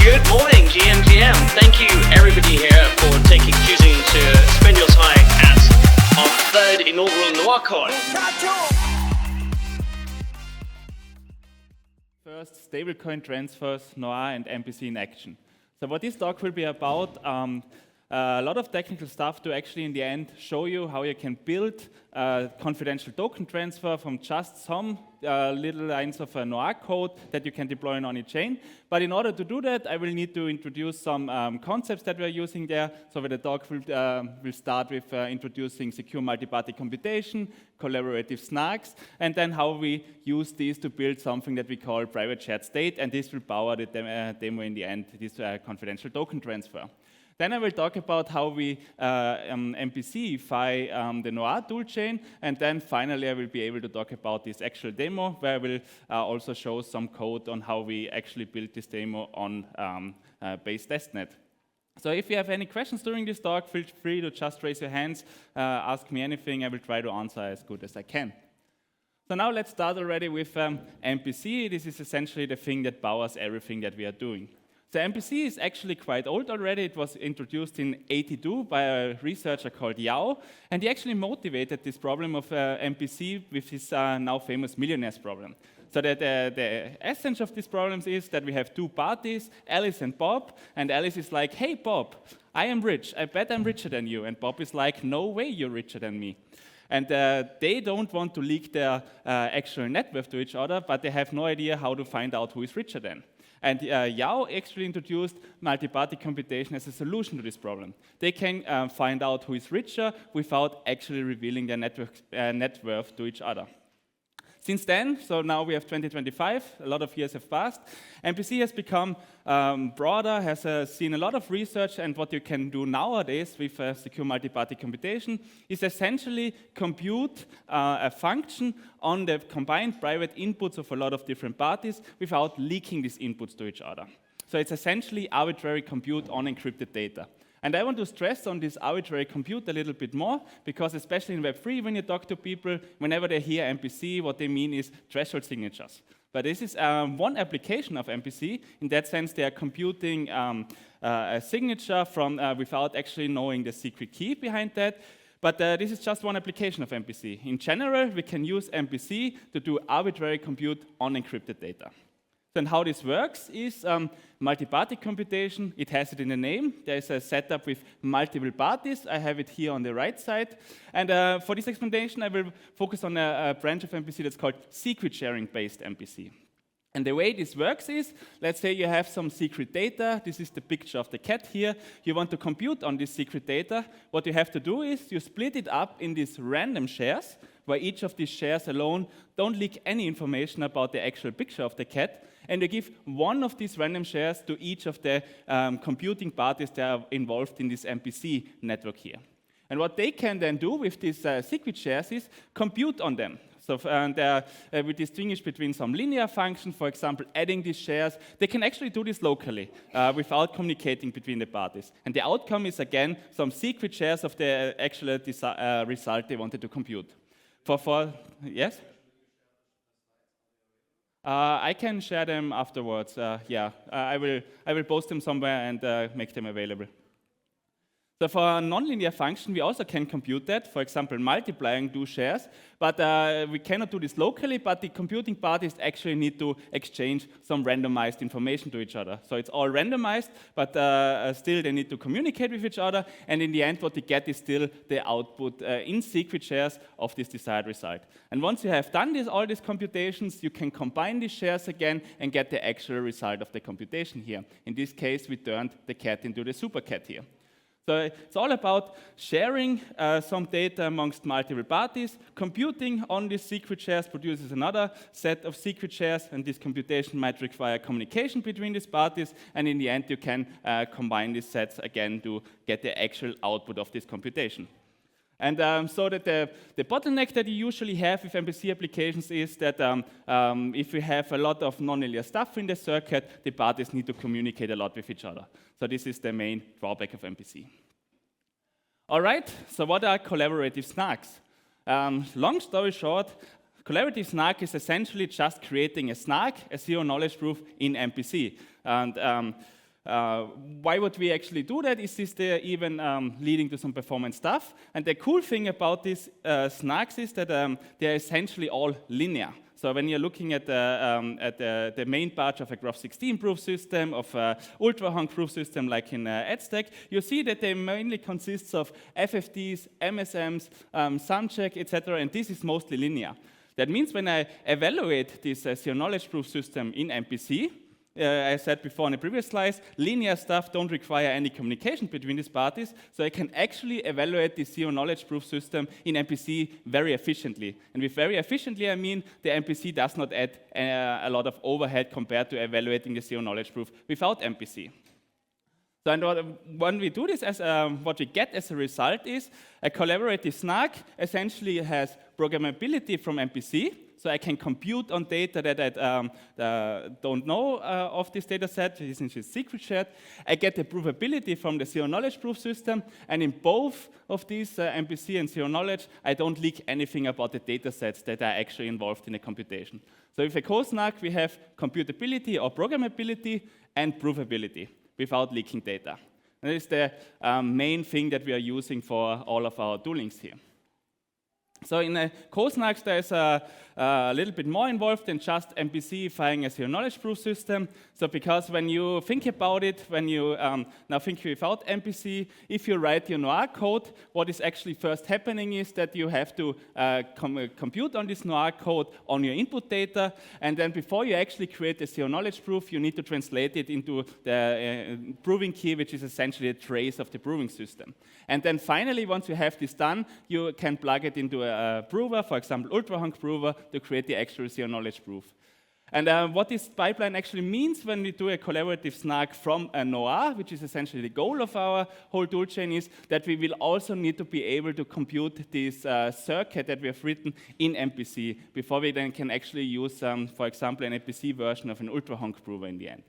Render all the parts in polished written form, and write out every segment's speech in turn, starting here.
Good morning, GMGM. Thank you, everybody here, for choosing to spend your time at our third inaugural NoirCon. First, stablecoin transfers, Noir and MPC in action. So what this talk will be about, a lot of technical stuff to actually in the end show you how you can build a confidential token transfer from just some little lines of Noir code that you can deploy on any chain. But in order to do that, I will need to introduce some concepts that we're using there. So the talk will start with introducing secure multi-party computation, collaborative SNARKs, and then how we use these to build something that we call private shared state, and this will power the demo in the end, this confidential token transfer. Then I will talk about how we MPC-ify the Noir toolchain, and then finally I will be able to talk about this actual demo, where I will also show some code on how we actually built this demo on base testnet. So if you have any questions during this talk, feel free to just raise your hands, ask me anything, I will try to answer as good as I can. So now let's start already with MPC. This is essentially the thing that powers everything that we are doing. So MPC is actually quite old already. It was introduced in '82 by a researcher called Yao, and he actually motivated this problem of MPC with his now famous millionaires problem. So that the essence of these problems is that we have two parties, Alice and Bob, and Alice is like, hey Bob, I am rich, I bet I'm richer than you, and Bob is like, no way you're richer than me. And they don't want to leak their actual net worth to each other, but they have no idea how to find out who is richer than. And Yao actually introduced multi-party computation as a solution to this problem. They can find out who is richer without actually revealing their net worth to each other. Since then, so now we have 2025, a lot of years have passed, MPC has become broader, has seen a lot of research, and what you can do nowadays with secure multi-party computation is essentially compute a function on the combined private inputs of a lot of different parties without leaking these inputs to each other. So it's essentially arbitrary compute on encrypted data. And I want to stress on this arbitrary compute a little bit more, because especially in Web3, when you talk to people, whenever they hear MPC, what they mean is threshold signatures. But this is one application of MPC. In that sense, they are computing a signature from without actually knowing the secret key behind that. But this is just one application of MPC. In general, we can use MPC to do arbitrary compute on encrypted data. Then how this works is multi-party computation. It has it in the name. There is a setup with multiple parties. I have it here on the right side. And for this explanation, I will focus on a branch of MPC that's called secret sharing-based MPC. And the way this works is, let's say you have some secret data. This is the picture of the cat here. You want to compute on this secret data. What you have to do is you split it up in these random shares, where each of these shares alone don't leak any information about the actual picture of the cat, and you give one of these random shares to each of the computing parties that are involved in this MPC network here. And what they can then do with these secret shares is compute on them. So we distinguish between some linear functions, for example, adding these shares. They can actually do this locally without communicating between the parties. And the outcome is, again, some secret shares of the actual result they wanted to compute. Yes? I can share them afterwards. Yeah, I will post them somewhere and make them available. So for a nonlinear function, we also can compute that, for example, multiplying two shares, but we cannot do this locally, but the computing parties actually need to exchange some randomized information to each other. So it's all randomized, but still they need to communicate with each other, and in the end what they get is still the output in secret shares of this desired result. And once you have done all these computations, you can combine these shares again and get the actual result of the computation here. In this case, we turned the cat into the super cat here. So it's all about sharing some data amongst multiple parties. Computing on these secret shares produces another set of secret shares, and this computation might require communication between these parties, and in the end you can combine these sets again to get the actual output of this computation. And so that the bottleneck that you usually have with MPC applications is that if we have a lot of nonlinear stuff in the circuit, the parties need to communicate a lot with each other. So this is the main drawback of MPC. All right, so what are collaborative SNARKs? Long story short, collaborative SNARK is essentially just creating a SNARK, a zero-knowledge proof in MPC. And Why would we actually do that? Is this even leading to some performance stuff? And the cool thing about these SNARKs is that they're essentially all linear. So when you're looking at the main part of a Graph16 proof system, of ultra-hung proof system like in EdStack, you see that they mainly consists of FFTs, MSMs, SumCheck, etc., and this is mostly linear. That means when I evaluate this zero-knowledge proof system in MPC, I said before in the previous slides, linear stuff don't require any communication between these parties, so I can actually evaluate the zero-knowledge proof system in MPC very efficiently. And with very efficiently, I mean the MPC does not add a lot of overhead compared to evaluating the zero-knowledge proof without MPC. So and when we do this, what we get as a result is a collaborative SNARK essentially has programmability from MPC, so I can compute on data that I don't know of this data set, this is secret shared. I get the provability from the zero-knowledge proof system, and in both of these, MPC and zero-knowledge, I don't leak anything about the data sets that are actually involved in the computation. So with a coSNARK, we have computability or programmability and provability without leaking data. And that is the main thing that we are using for all of our toolings here. So in coSNARKs, there's a little bit more involved than just MPC-ifying a zero-knowledge proof system. So because when you think about it, when you now think without MPC, if you write your Noir code, what is actually first happening is that you have to compute on this Noir code on your input data, and then before you actually create a zero-knowledge proof, you need to translate it into the proving key, which is essentially a trace of the proving system. And then finally, once you have this done, you can plug it into a prover, for example, ultra-hung prover, to create the actual zero-knowledge proof. And what this pipeline actually means when we do a collaborative SNARK from a Noir, which is essentially the goal of our whole toolchain, is that we will also need to be able to compute this circuit that we have written in MPC before we then can actually use, for example, an MPC version of an ultra-hung prover in the end.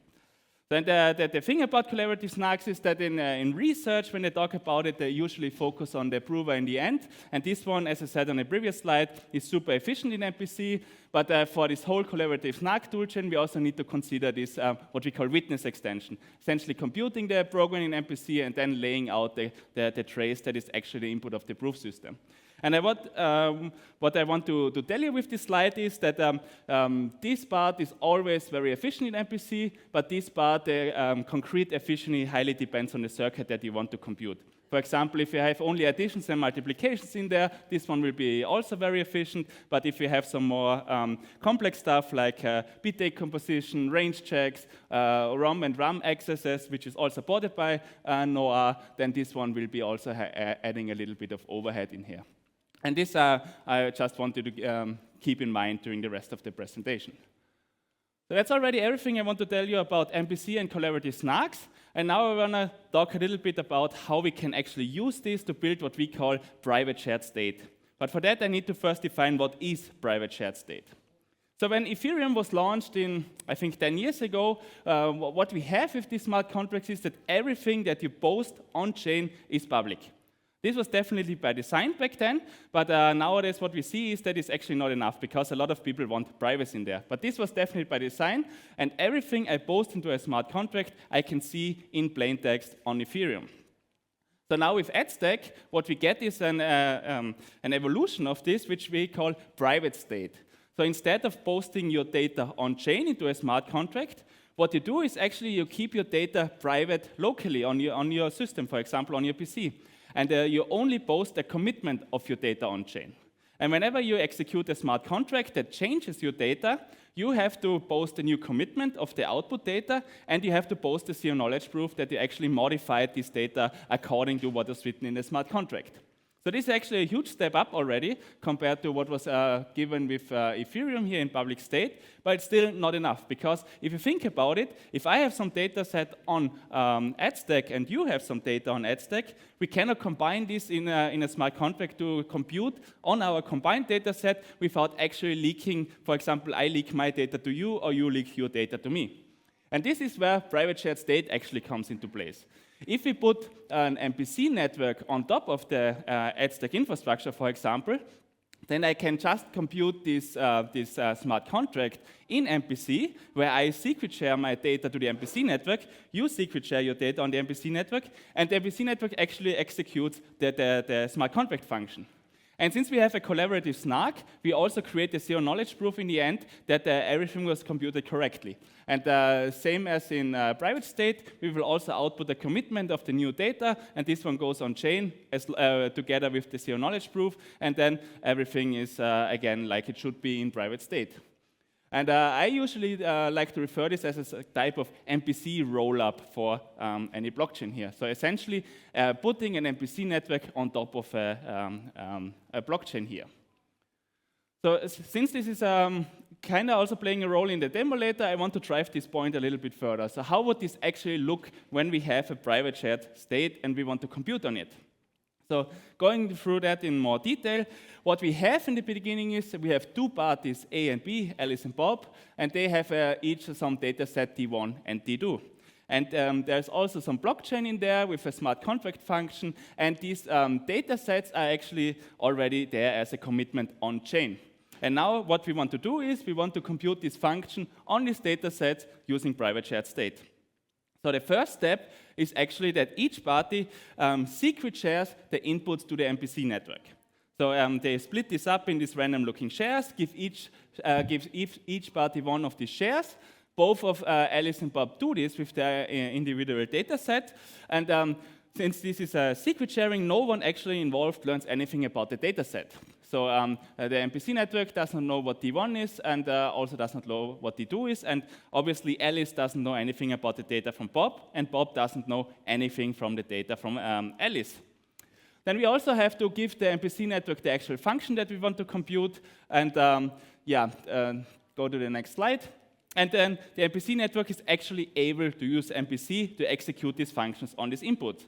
Then the thing about collaborative SNARKs is that in research, when they talk about it, they usually focus on the prover in the end. And this one, as I said on the previous slide, is super efficient in MPC. But for this whole collaborative SNARK toolchain, we also need to consider this, what we call witness extension, essentially computing the program in MPC and then laying out the trace that is actually the input of the proof system. And what I want to tell you with this slide is that this part is always very efficient in MPC, but this part, the concrete efficiency highly depends on the circuit that you want to compute. For example, if you have only additions and multiplications in there, this one will be also very efficient. But if you have some more complex stuff like bit decomposition, range checks, ROM and RAM accesses, which is all supported by Noir, then this one will be also adding a little bit of overhead in here. And this I just wanted to keep in mind during the rest of the presentation. So that's already everything I want to tell you about MPC and collaborative SNARKs. And now I want to talk a little bit about how we can actually use this to build what we call private shared state. But for that, I need to first define what is private shared state. So when Ethereum was launched in, I think, 10 years ago, what we have with these smart contracts is that everything that you post on-chain is public. This was definitely by design back then, but nowadays what we see is that it's actually not enough because a lot of people want privacy in there. But this was definitely by design, and everything I post into a smart contract, I can see in plain text on Ethereum. So now with EdStack, what we get is an evolution of this, which we call private state. So instead of posting your data on-chain into a smart contract, what you do is actually you keep your data private locally on your system, for example, on your PC. And you only post a commitment of your data on-chain. And whenever you execute a smart contract that changes your data, you have to post a new commitment of the output data, and you have to post a zero-knowledge proof that you actually modified this data according to what was written in the smart contract. So this is actually a huge step up already compared to what was given with Ethereum here in public state, but it's still not enough because if you think about it, if I have some data set on EdStack and you have some data on EdStack, we cannot combine this in a smart contract to compute on our combined data set without actually leaking, for example, I leak my data to you or you leak your data to me. And this is where private shared state actually comes into place. If we put an MPC network on top of the EdStack infrastructure, for example, then I can just compute this smart contract in MPC, where I secret share my data to the MPC network, you secret share your data on the MPC network, and the MPC network actually executes the smart contract function. And since we have a collaborative SNARK, we also create a zero knowledge proof in the end that everything was computed correctly. And same as in private state, we will also output a commitment of the new data, and this one goes on chain together with the zero knowledge proof, and then everything is again like it should be in private state. And I usually like to refer this as a type of MPC rollup for any blockchain here. So essentially, putting an MPC network on top of a blockchain here. So since this is kind of also playing a role in the demo later, I want to drive this point a little bit further. So how would this actually look when we have a private shared state and we want to compute on it? So going through that in more detail, what we have in the beginning is we have two parties, A and B, Alice and Bob, and they have each some data set D1 and D2. And there's also some blockchain in there with a smart contract function, and these data sets are actually already there as a commitment on chain. And now what we want to do is we want to compute this function on this data set using private shared state. So the first step is actually that each party secret shares the inputs to the MPC network. So they split this up in these random looking shares, give each party one of these shares. Both of Alice and Bob do this with their individual data set. And since this is a secret sharing, no one actually involved learns anything about the data set. So the MPC network doesn't know what D1 is and also doesn't know what D2 is. And obviously, Alice doesn't know anything about the data from Bob, and Bob doesn't know anything from the data from Alice. Then we also have to give the MPC network the actual function that we want to compute. And go to the next slide. And then the MPC network is actually able to use MPC to execute these functions on this input.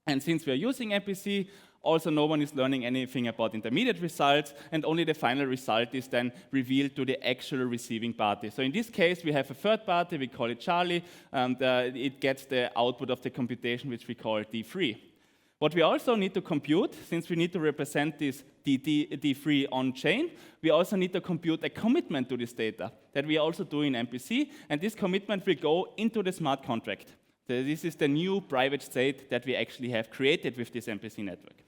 And since we are using MPC, also no one is learning anything about intermediate results, and only the final result is then revealed to the actual receiving party. So in this case, we have a third party, we call it Charlie, and it gets the output of the computation, which we call D3. What we also need to compute, since we need to represent this D3 on-chain, we also need to compute a commitment to this data that we also do in MPC, and this commitment will go into the smart contract. So this is the new private state that we actually have created with this MPC network.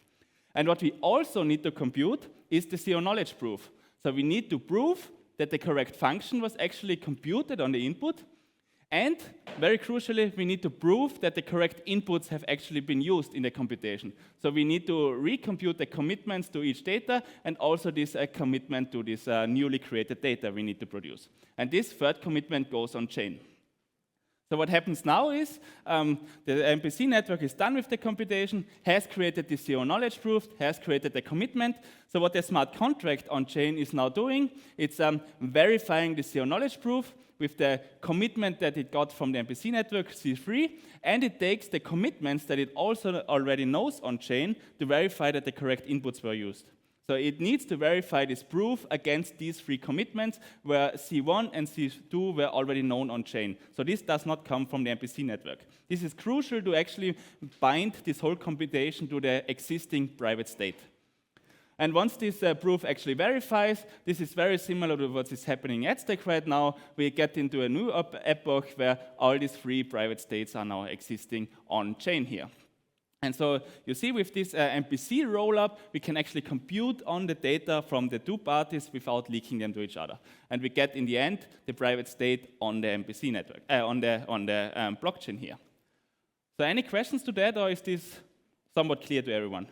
And what we also need to compute is the zero knowledge proof. So we need to prove that the correct function was actually computed on the input, and very crucially, we need to prove that the correct inputs have actually been used in the computation. So we need to recompute the commitments to each data, and also this commitment to this newly created data we need to produce. And this third commitment goes on chain. So what happens now is the MPC network is done with the computation, has created the zero knowledge proof, has created the commitment. So what the smart contract on chain is now doing, it's verifying the zero knowledge proof with the commitment that it got from the MPC network, C3, and it takes the commitments that it also already knows on chain to verify that the correct inputs were used. So it needs to verify this proof against these three commitments where C1 and C2 were already known on chain. So this does not come from the MPC network. This is crucial to actually bind this whole computation to the existing private state. And once this proof actually verifies, this is very similar to what is happening at stake right now. We get into a new epoch where all these three private states are now existing on chain here. And so you see with this MPC rollup, we can actually compute on the data from the two parties without leaking them to each other. And we get in the end the private state on the MPC network, on the blockchain here. So any questions to that, or is this somewhat clear to everyone?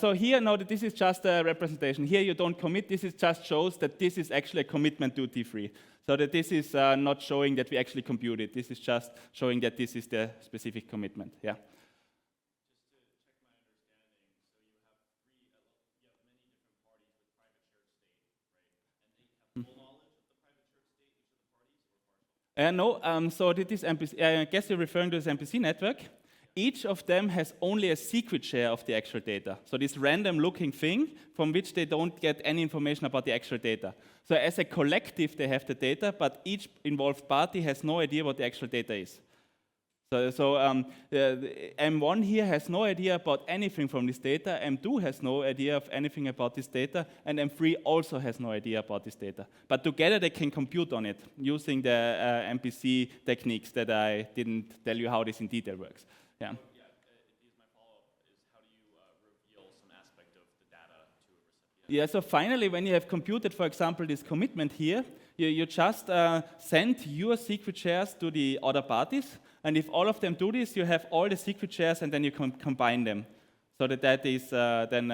So here, no, this is just a representation. Here you don't commit, this is just shows that this is actually a commitment to T3. So that this is not showing that we actually computed. This is just showing that this is the specific commitment, yeah. No, so this MPC, I guess you're referring to this MPC network. each of them has only a secret share of the actual data. So this random looking thing from which they don't get any information about the actual data. So as a collective, they have the data, but each involved party has no idea what the actual data is. M1 here has no idea about anything from this data, M2 has no idea of anything about this data, and M3 also has no idea about this data. But together they can compute on it using the MPC techniques that I didn't tell you how this in detail works. Yeah. My follow-up is how do you reveal some aspect of the data to a recipient? Yeah, so finally, when you have computed, for example, this commitment here, you just send your secret shares to the other parties, and if all of them do this, you have all the secret shares, and then you combine them. So that is then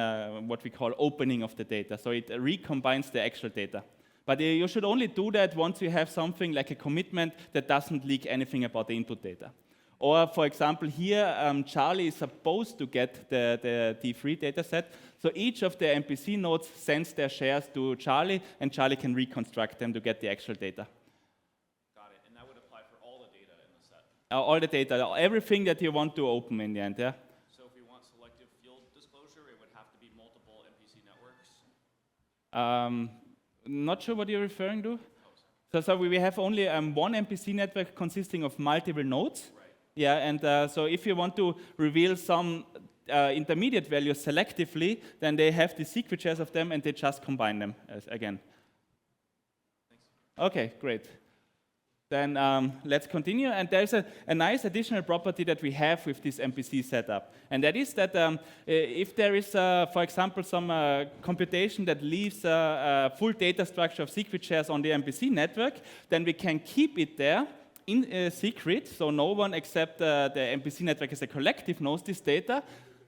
what we call opening of the data. So it recombines the actual data. But you should only do that once you have something like a commitment that doesn't leak anything about the input data. Or, for example, here, Charlie is supposed to get the D3 data set. So each of the MPC nodes sends their shares to Charlie, and Charlie can reconstruct them to get the actual data. Got it. And that would apply for all the data in the set? All the data, everything that you want to open in the end, yeah? So if we want selective field disclosure, it would have to be multiple MPC networks? Not sure what you're referring to. So we have only one MPC network consisting of multiple nodes. Right. Yeah, and so if you want to reveal some intermediate values selectively, then they have the secret shares of them and they just combine them again. Thanks. Okay, great. Then let's continue. And there's a nice additional property that we have with this MPC setup. And that is that if there is, for example, some computation that leaves a full data structure of secret shares on the MPC network, then we can keep it there in secret, so no one except the MPC network as a collective knows this data,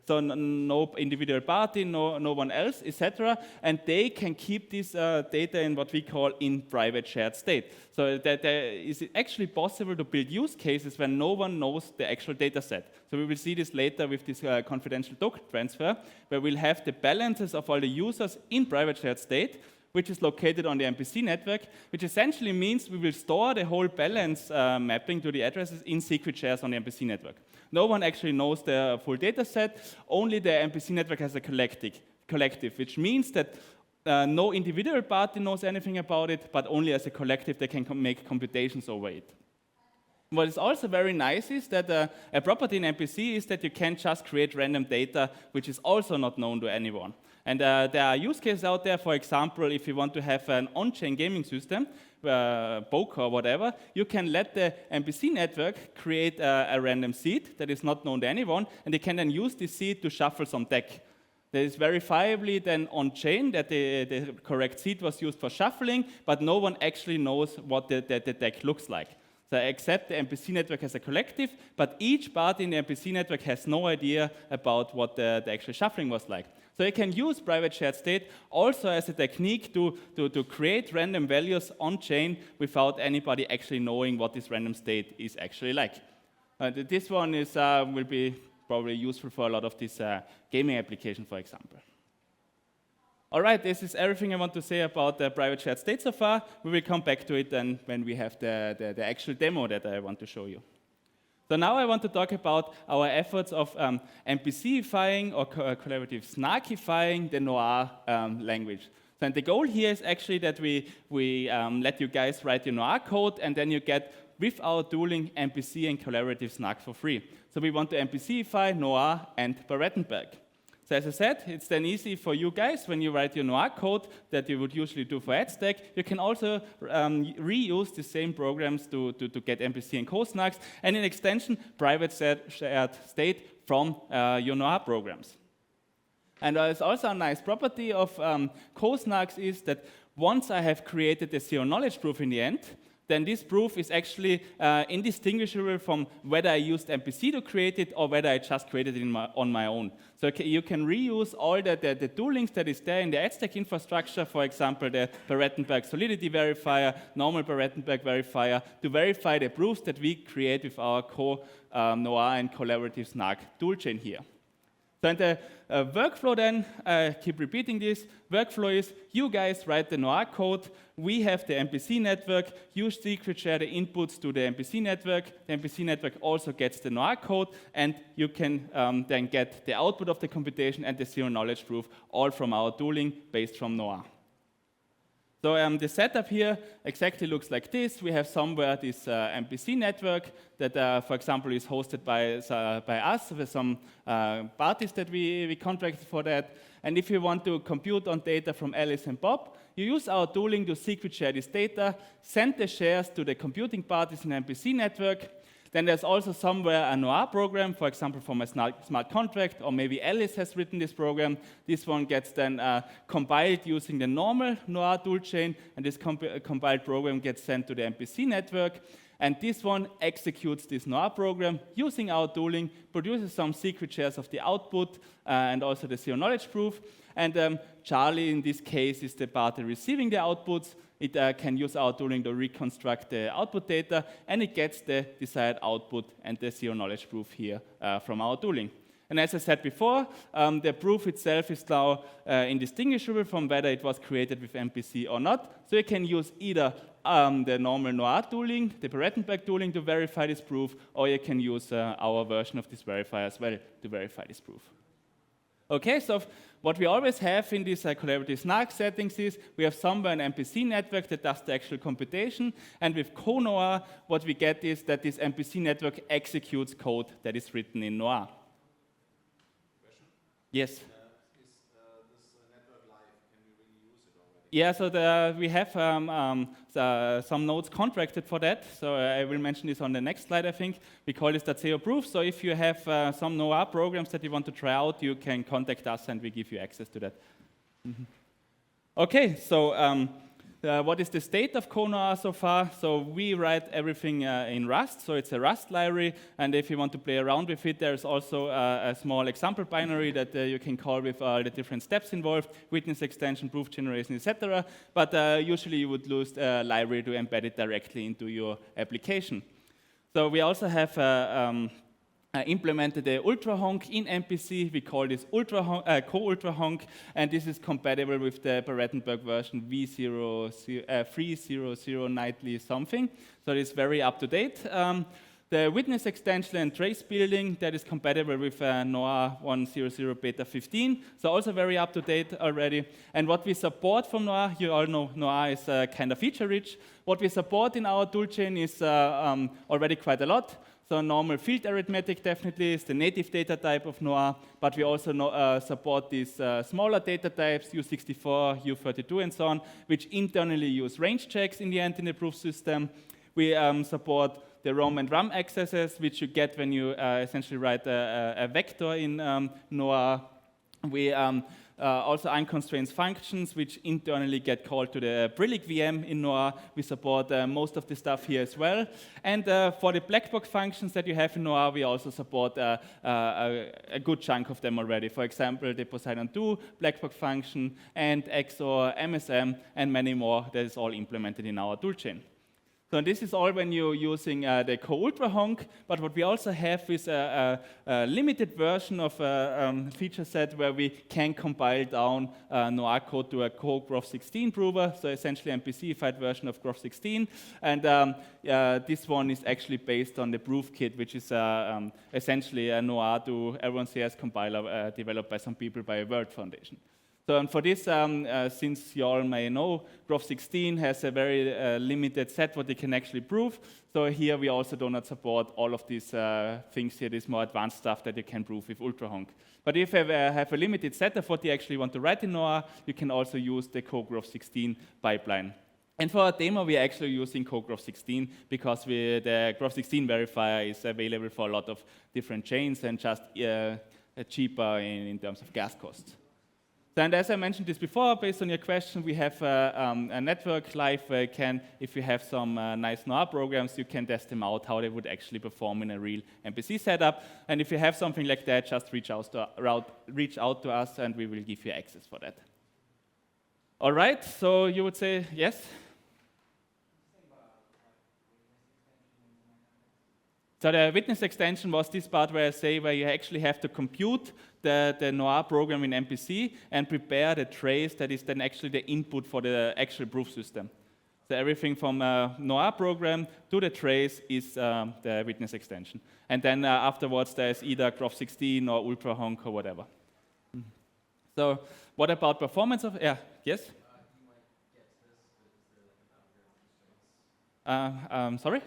so no individual party, no one else, etc. And they can keep this data in what we call in private shared state. So that is it actually possible to build use cases when no one knows the actual data set. So we will see this later with this confidential token transfer, where we'll have the balances of all the users in private shared state, which is located on the MPC network, which essentially means we will store the whole balance mapping to the addresses in secret shares on the MPC network. No one actually knows the full data set, only the MPC network has a collective, which means that no individual party knows anything about it, but only as a collective they can make computations over it. What is also very nice is that a property in MPC is that you can just create random data, which is also not known to anyone. And there are use cases out there, for example, if you want to have an on-chain gaming system, poker or whatever, you can let the MPC network create a random seed that is not known to anyone, and they can then use this seed to shuffle some deck. That is verifiably then on-chain that the correct seed was used for shuffling, but no one actually knows what the deck looks like. So except the MPC network as a collective, but each party in the MPC network has no idea about what the actual shuffling was like. So you can use private shared state also as a technique to create random values on-chain without anybody actually knowing what this random state is actually like. This one is, will be probably useful for a lot of this gaming application, for example. All right, this is everything I want to say about the private shared state so far. We will come back to it then when we have the actual demo that I want to show you. So now I want to talk about our efforts of MPCifying or collaborative snarkifying the Noir language. So and the goal here is actually that we let you guys write your Noir code, and then you get, with our tooling, MPC and collaborative snark for free. So we want to MPCify Noir and Barettenberg. So as I said, it's then easy for you guys, when you write your Noir code that you would usually do for AdStack, you can also reuse the same programs to get MPC and coSNARKs, and in extension, private shared state from your Noir programs. And there's also a nice property of coSNARKs is that once I have created the zero knowledge proof in the end, then this proof is actually indistinguishable from whether I used MPC to create it or whether I just created it on my own. So you can reuse all the toolings that is there in the AdStack infrastructure, for example, the Barettenberg solidity verifier, normal Barettenberg verifier, to verify the proofs that we create with our coNoir and collaborative snark toolchain here. So in the workflow then, keep repeating this, workflow is you guys write the Noir code, we have the MPC network, you secret share the inputs to the MPC network, the MPC network also gets the Noir code, and you can then get the output of the computation and the zero knowledge proof, all from our tooling based from Noir. So the setup here exactly looks like this. We have somewhere this MPC network that, for example, is hosted by us with some parties that we contracted for that. And if you want to compute on data from Alice and Bob, you use our tooling to secret share this data, send the shares to the computing parties in the MPC network. Then there's also somewhere a Noir program, for example, from a smart contract, or maybe Alice has written this program. This one gets then compiled using the normal Noir toolchain, and this compiled program gets sent to the MPC network. And this one executes this Noir program using our tooling, produces some secret shares of the output and also the zero knowledge proof. And Charlie, in this case, is the party receiving the outputs. It can use our tooling to reconstruct the output data, and it gets the desired output and the zero knowledge proof here from our tooling. And as I said before, the proof itself is now indistinguishable from whether it was created with MPC or not. So you can use either the normal Noir tooling, the Paretenberg tooling to verify this proof, or you can use our version of this verifier as well to verify this proof. Okay, so what we always have in these collaborative SNARK settings is we have somewhere an MPC network that does the actual computation, and with coNoir, what we get is that this MPC network executes code that is written in Noir. Question? Yes? Is this network live? Can we really use it already? Yeah, so we have some nodes contracted for that. So I will mention this on the next slide, I think. We call this TACEO proof. So if you have some Noir programs that you want to try out, you can contact us and we give you access to that. Okay, so what is the state of coNoir so far? So we write everything in Rust, so it's a Rust library, and if you want to play around with it, there's also a small example binary that you can call with all the different steps involved, witness extension, proof generation, etc. But usually you would use a library to embed it directly into your application. So we also have implemented the ultra honk in MPC. We call this co-ultra honk, and this is compatible with the Paretenberg version V300 nightly something. So it's very up to date. The witness extension and trace building that is compatible with Noir 1.0.0 beta 15, so also very up to date already. And what we support from Noir, you all know Noir is kind of feature rich. What we support in our toolchain is already quite a lot. So normal field arithmetic definitely is the native data type of Noir, but we also support these smaller data types, U64, U32, and so on, which internally use range checks in the end in the proof system. We support the ROM and RAM accesses, which you get when you essentially write a vector in Noir. We also unconstrained functions, which internally get called to the Brillic VM in Noir. We support most of the stuff here as well. And for the black box functions that you have in Noir, we also support a good chunk of them already. For example, the Poseidon2 black box function, and XOR, MSM, and many more. That is all implemented in our toolchain. So this is all when you're using the co-ultra honk, but what we also have is a limited version of a feature set where we can compile down Noir code to a co-Groff16 prover, so essentially MPC-ified version of Groff16, and this one is actually based on the proof kit, which is essentially a Noir to everyone CS compiler developed by some people by a World Foundation. So and for this, since you all may know, Groff16 has a very limited set what they can actually prove. So here we also do not support all of these things here, this more advanced stuff that you can prove with ultrahonk. But if you have a limited set of what you actually want to write in Noir, you can also use the coGroff16 pipeline. And for our demo, we are actually using coGroff16 because the Groff16 verifier is available for a lot of different chains and just cheaper in terms of gas costs. And as I mentioned this before, based on your question, we have a network live where you can, if you have some nice Noir programs, you can test them out, how they would actually perform in a real MPC setup. And if you have something like that, just reach out to us and we will give you access for that. All right, so you would say yes? So the witness extension was this part where I say where you actually have to compute the Noir program in MPC and prepare the trace that is then actually the input for the actual proof system. So everything from Noir program to the trace is the witness extension. And then afterwards there's either Graph16 or UltraHonk or whatever. So what about performance of, yeah, yes? Sorry?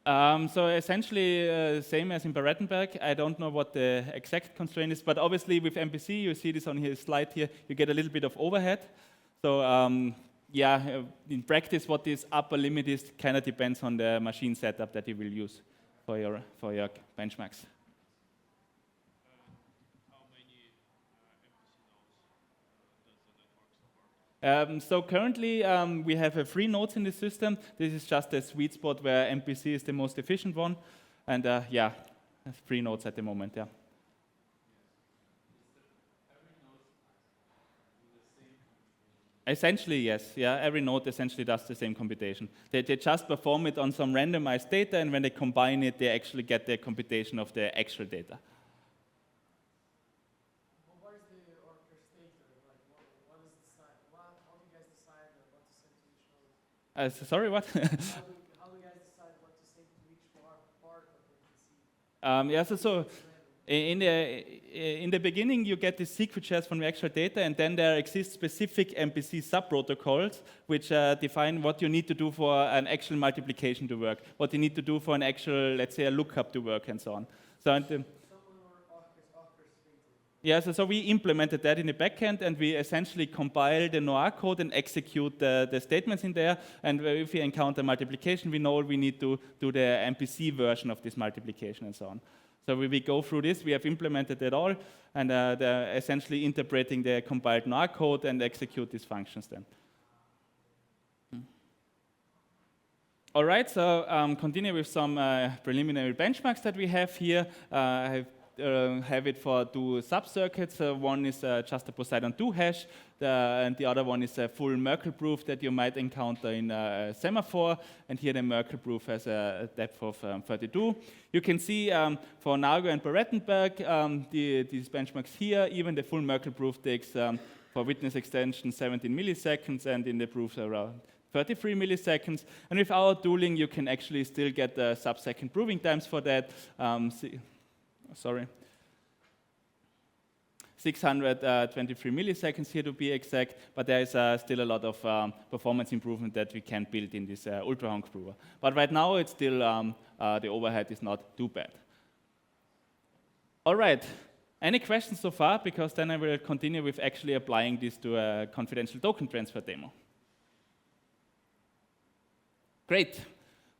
So essentially, same as in Barettenberg. I don't know what the exact constraint is, but obviously with MPC, you see this on his slide here, you get a little bit of overhead. So yeah, in practice, what this upper limit is kind of depends on the machine setup that you will use for your benchmarks. So currently, we have 3 nodes in the system. This is just a sweet spot where MPC is the most efficient one. And yeah, 3 nodes at the moment, yeah. Essentially, yes. Yeah, every node essentially does the same computation. They just perform it on some randomized data, and when they combine it, they actually get the computation of the actual data. Sorry, what? How do you guys decide what to save to each part of the MPC? Yeah, so in the beginning, you get the secret shares from the actual data, and then there exist specific MPC subprotocols which define what you need to do for an actual multiplication to work, what you need to do for an actual, let's say, a lookup to work, and so on. So. Yeah, so we implemented that in the backend, and we essentially compile the Noir code and execute the statements in there. And if we encounter multiplication, we know we need to do the MPC version of this multiplication and so on. So we go through this. We have implemented it all, and they're essentially interpreting the compiled Noir code and execute these functions then. All right, so continue with some preliminary benchmarks that we have here. I have it for 2 sub-circuits. One is just a Poseidon 2 hash, and the other one is a full Merkle proof that you might encounter in a semaphore, and here the Merkle proof has a depth of 32. You can see for Nargo and Barettenberg, these benchmarks here, even the full Merkle proof takes for witness extension 17 milliseconds, and in the proofs around 33 milliseconds. And with our tooling, you can actually still get the sub-second proving times for that. 623 milliseconds here to be exact, but there is still a lot of performance improvement that we can build in this UltraHonk prover. But right now, it's still the overhead is not too bad. All right, any questions so far? Because then I will continue with actually applying this to a confidential token transfer demo. Great,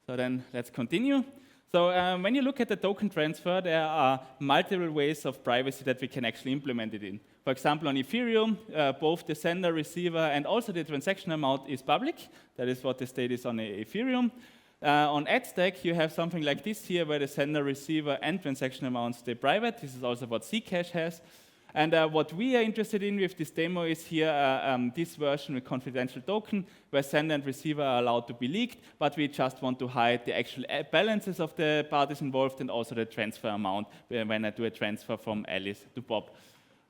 so then let's continue. So when you look at the token transfer, there are multiple ways of privacy that we can actually implement it in. For example, on Ethereum, both the sender, receiver, and also the transaction amount is public. That is what the state is on Ethereum. On AdStack, you have something like this here, where the sender, receiver, and transaction amounts stay private. This is also what Zcash has. And what we are interested in with this demo is here this version with confidential token, where sender and receiver are allowed to be leaked, but we just want to hide the actual balances of the parties involved and also the transfer amount when I do a transfer from Alice to Bob.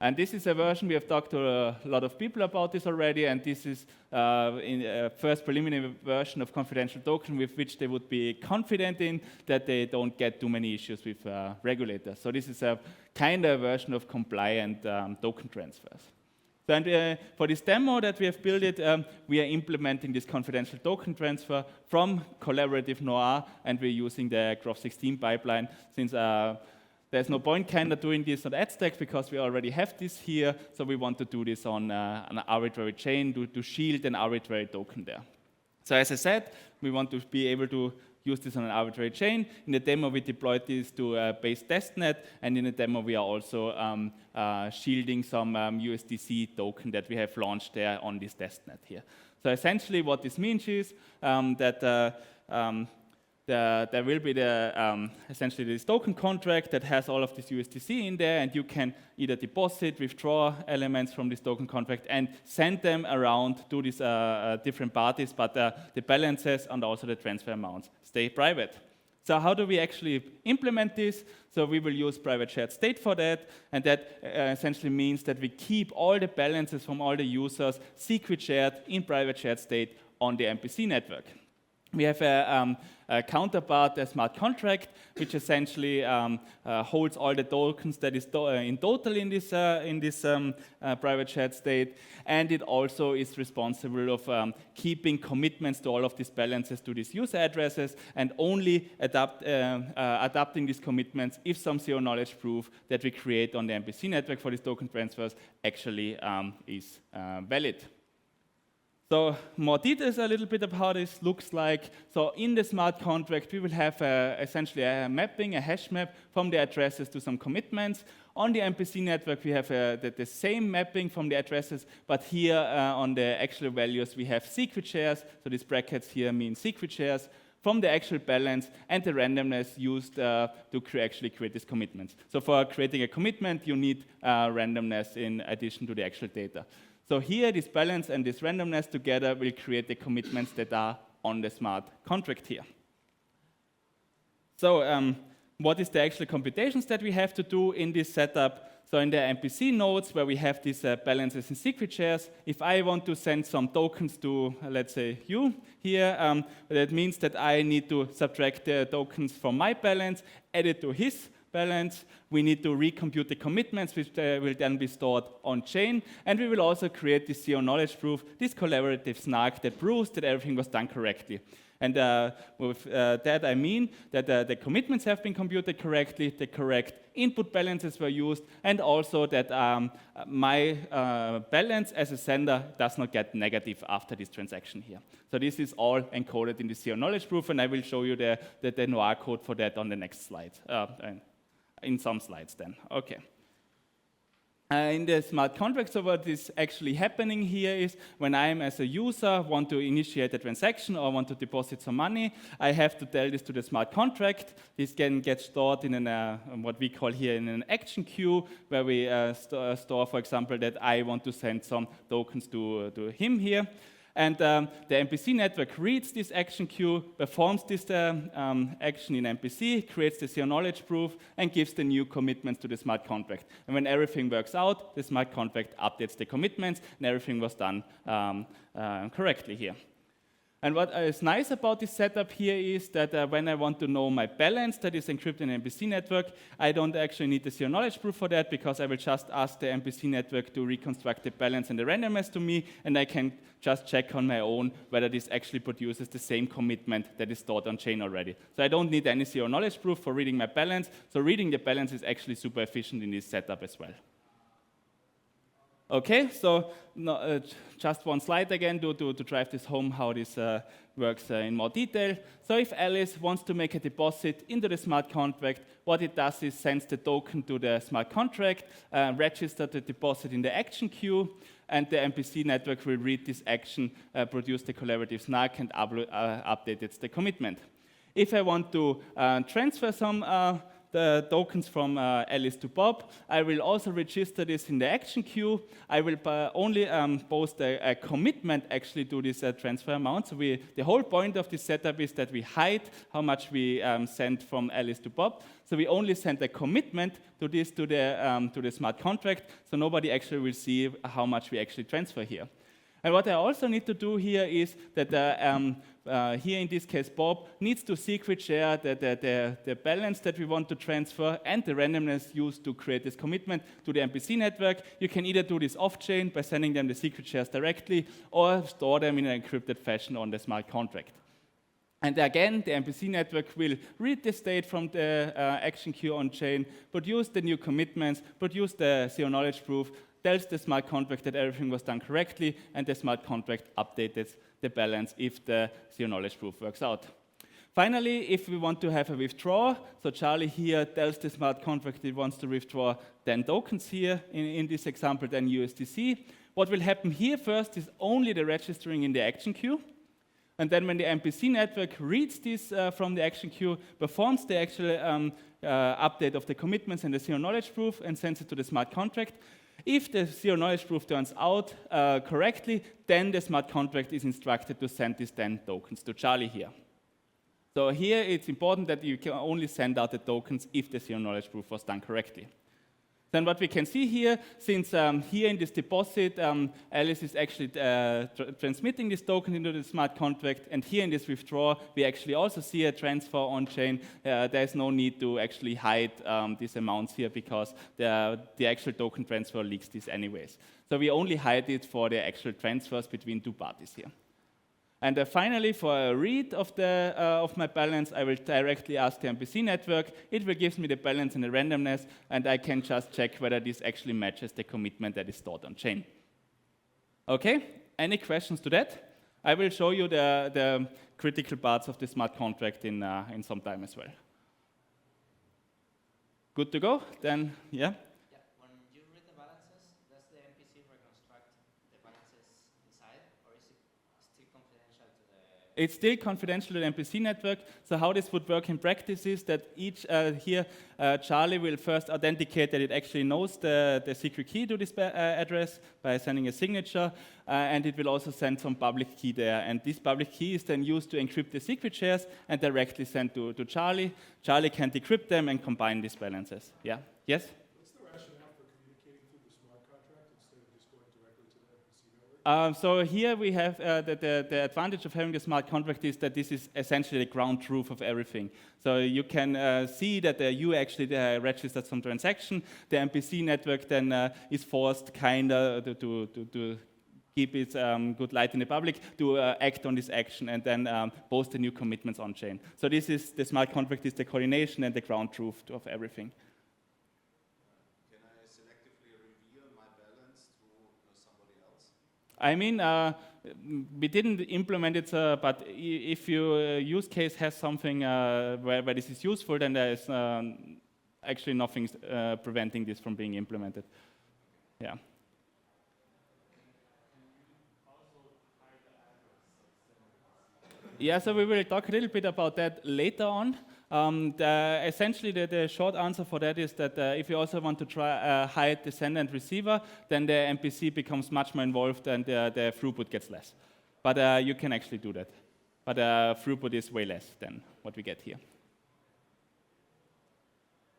And this is a version, we have talked to a lot of people about this already, and this is in a first preliminary version of confidential token with which they would be confident in that they don't get too many issues with regulators. So this is a kind of version of compliant token transfers. So and, for this demo that we have built we are implementing this confidential token transfer from collaborative Noir, and we're using the Graph16 pipeline since there's no point kind of doing this on AdStack because we already have this here, so we want to do this on an arbitrary chain to shield an arbitrary token there. So as I said, we want to be able to use this on an arbitrary chain. In the demo, we deployed this to a base testnet, and in the demo, we are also shielding some USDC token that we have launched there on this testnet here. So essentially, what this means is that there will be essentially this token contract that has all of this USDC in there, and you can either deposit, withdraw elements from this token contract, and send them around to these different parties, but the balances and also the transfer amounts stay private. So how do we actually implement this? So we will use private shared state for that, and that essentially means that we keep all the balances from all the users secret shared in private shared state on the MPC network. We have a counterpart, a smart contract, which essentially holds all the tokens that is in total in this private shared state, and it also is responsible of keeping commitments to all of these balances to these user addresses, and only adapting these commitments if some zero knowledge proof that we create on the MPC network for these token transfers actually is valid. So more details a little bit of how this looks like. So in the smart contract, we will have essentially a mapping, a hash map from the addresses to some commitments. On the MPC network, we have the same mapping from the addresses, but here on the actual values, we have secret shares. So these brackets here mean secret shares from the actual balance and the randomness used to actually create these commitments. So for creating a commitment, you need randomness in addition to the actual data. So here, this balance and this randomness together will create the commitments that are on the smart contract here. So what is the actual computations that we have to do in this setup? So in the MPC nodes, where we have these balances and secret shares, if I want to send some tokens to, let's say, you here, that means that I need to subtract the tokens from my balance, add it to his balance. We need to recompute the commitments, which will then be stored on chain, and we will also create this zero knowledge proof, this collaborative SNARK that proves that everything was done correctly. And with that I mean that the commitments have been computed correctly, the correct input balances were used, and also that my balance as a sender does not get negative after this transaction here. So this is all encoded in the zero knowledge proof, and I will show you the Noir code for that on the next slide. In some slides then. Okay. In the smart contract, so what is actually happening here is when I as a user want to initiate a transaction or want to deposit some money, I have to tell this to the smart contract. This can get stored in what we call here in an action queue, where we store, for example, that I want to send some tokens to him here. And the MPC network reads this action queue, performs this action in MPC, creates the zero knowledge proof, and gives the new commitments to the smart contract. And when everything works out, the smart contract updates the commitments, and everything was done correctly here. And what is nice about this setup here is that when I want to know my balance that is encrypted in the MPC network, I don't actually need the zero knowledge proof for that, because I will just ask the MPC network to reconstruct the balance and the randomness to me, and I can just check on my own whether this actually produces the same commitment that is stored on chain already. So I don't need any zero knowledge proof for reading my balance. So reading the balance is actually super efficient in this setup as well. Okay, so just one slide again to drive this home, how this works in more detail. So if Alice wants to make a deposit into the smart contract, what it does is sends the token to the smart contract, register the deposit in the action queue, and the MPC network will read this action, produce the collaborative SNARK, and update the commitment. If I want to transfer some the tokens from Alice to Bob, I will also register this in the action queue. I will only post a commitment actually to this transfer amount. So the whole point of this setup is that we hide how much we send from Alice to Bob. So we only send a commitment to this to the smart contract, so nobody actually will see how much we actually transfer here. And what I also need to do here is that here in this case, Bob needs to secret share the balance that we want to transfer and the randomness used to create this commitment to the MPC network. You can either do this off-chain by sending them the secret shares directly, or store them in an encrypted fashion on the smart contract. And again, the MPC network will read the state from the action queue on chain, produce the new commitments, produce the zero knowledge proof, tells the smart contract that everything was done correctly, and the smart contract updates the balance if the zero knowledge proof works out. Finally, if we want to have a withdrawal, so Charlie here tells the smart contract it wants to withdraw 10 tokens here, in this example 10 USDC. What will happen here first is only the registering in the action queue. And then when the MPC network reads this from the action queue, performs the actual update of the commitments and the zero knowledge proof and sends it to the smart contract. If the zero knowledge proof turns out correctly, then the smart contract is instructed to send these 10 tokens to Charlie here. So here it's important that you can only send out the tokens if the zero knowledge proof was done correctly. Then what we can see here, since here in this deposit, Alice is actually transmitting this token into the smart contract, and here in this withdraw, we actually also see a transfer on-chain. There's no need to actually hide these amounts here because the actual token transfer leaks this anyways. So we only hide it for the actual transfers between two parties here. And finally, for a read of my balance, I will directly ask the MPC network. It will give me the balance and the randomness, and I can just check whether this actually matches the commitment that is stored on chain. Okay, any questions to that? I will show you the critical parts of the smart contract in some time as well. Good to go? Then, yeah? When you read the balances, does the MPC reconstruct the balances inside, or is it still confidential to the... It's still confidential to the MPC network. So how this would work in practice is that each Charlie will first authenticate that it actually knows the secret key to this address by sending a signature, and it will also send some public key there. And this public key is then used to encrypt the secret shares and directly sent to Charlie. Charlie can decrypt them and combine these balances. Yeah? Yes? What's the rationale for communicating through the smart contract instead of just going directly to the MPC network? So here we have the advantage of having the smart contract is that this is essentially the ground truth of everything. So you can see that you actually registered some transaction. The MPC network then is forced kind of to keep its good light in the public, to act on this action and then post the new commitments on chain. So this is the smart contract is the coordination and the ground truth of everything. Can I selectively reveal my balance to somebody else? I mean, we didn't implement it, but if your use case has something where this is useful, then there is actually nothing preventing this from being implemented. Yeah. Yeah, so we will talk a little bit about that later on. Essentially, the short answer for that is that if you also want to try hide the sender and receiver, then the MPC becomes much more involved and the throughput gets less. But you can actually do that. But throughput is way less than what we get here.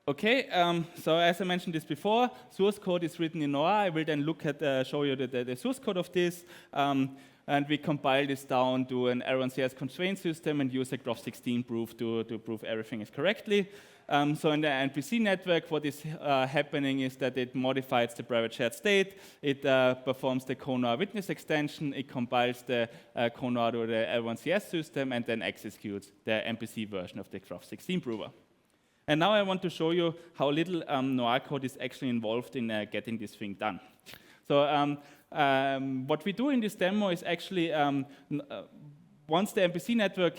Okay, so as I mentioned this before, source code is written in Noir. I will then show you the source code of this. And we compile this down to an Aaron-CS constraint system and use a Graph16 proof to prove everything is correctly. So in the NPC network, what is happening is that it modifies the private shared state, it performs the coNoir witness extension, it compiles the coNoir to the L1CS system, and then executes the MPC version of the Graph16 prover. And now I want to show you how little Noir code is actually involved in getting this thing done. So what we do in this demo is actually, once the MPC network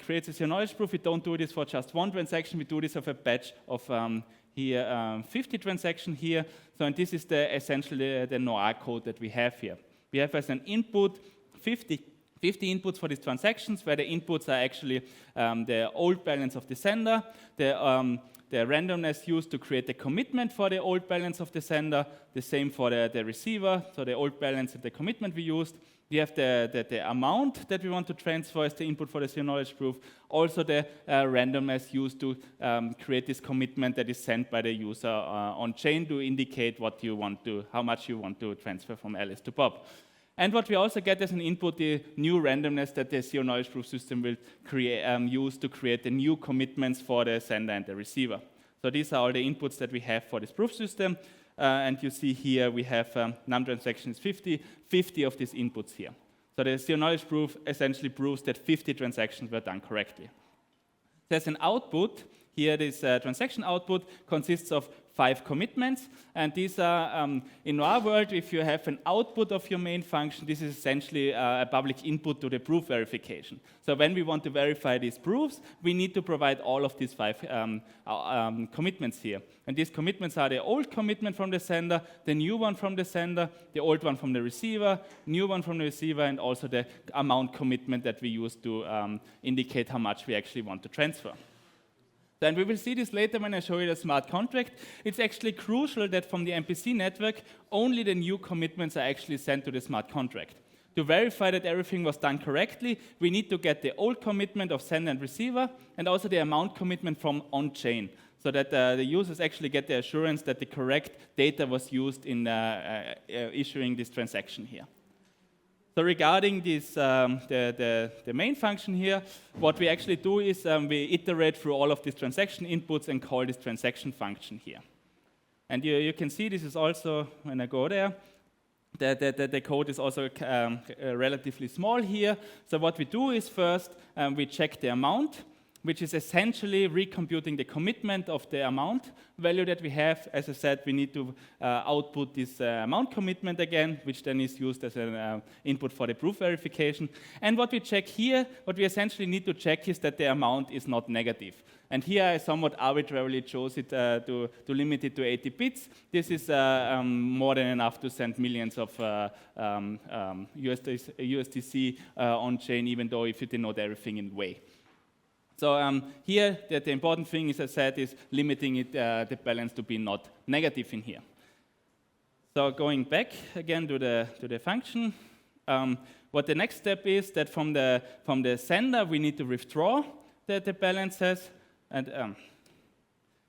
creates a zero knowledge proof, we don't do this for just one transaction, we do this of a batch of 50 transactions here. So and this is essentially the Noir code that we have here. We have as an input 50 inputs for these transactions, where the inputs are actually the old balance of the sender, the randomness used to create the commitment for the old balance of the sender, the same for the receiver, so the old balance and the commitment we used. We have the amount that we want to transfer as the input for the zero knowledge proof, also the randomness used to create this commitment that is sent by the user on chain to indicate how much you want to transfer from Alice to Bob. And what we also get as an input, the new randomness that the zero knowledge proof system will use to create the new commitments for the sender and the receiver. So these are all the inputs that we have for this proof system. And you see here we have number of transactions 50 of these inputs here. So the zero knowledge proof essentially proves that 50 transactions were done correctly. There's an output. Here this transaction output consists of 5 commitments, and these are, in Noir world, if you have an output of your main function, this is essentially a public input to the proof verification. So when we want to verify these proofs, we need to provide all of these 5 commitments here. And these commitments are the old commitment from the sender, the new one from the sender, the old one from the receiver, new one from the receiver, and also the amount commitment that we use to indicate how much we actually want to transfer. Then we will see this later when I show you the smart contract. It's actually crucial that from the MPC network, only the new commitments are actually sent to the smart contract. To verify that everything was done correctly, we need to get the old commitment of sender and receiver, and also the amount commitment from on-chain, so that the users actually get the assurance that the correct data was used in issuing this transaction here. So regarding this, the main function here, what we actually do is we iterate through all of these transaction inputs and call this transaction function here. And you can see this is also, when I go there, the code is also relatively small here. So what we do is first we check the amount, which is essentially recomputing the commitment of the amount value that we have. As I said, we need to output this amount commitment again, which then is used as an input for the proof verification. And what we check here, what we essentially need to check is that the amount is not negative. And here I somewhat arbitrarily chose it to limit it to 80 bits. This is more than enough to send millions of USDC on-chain, even though if you denote everything in way. So here, the important thing, as I said, is limiting it, the balance to be not negative in here. So going back again to the function, what the next step is that from the sender, we need to withdraw the balances. And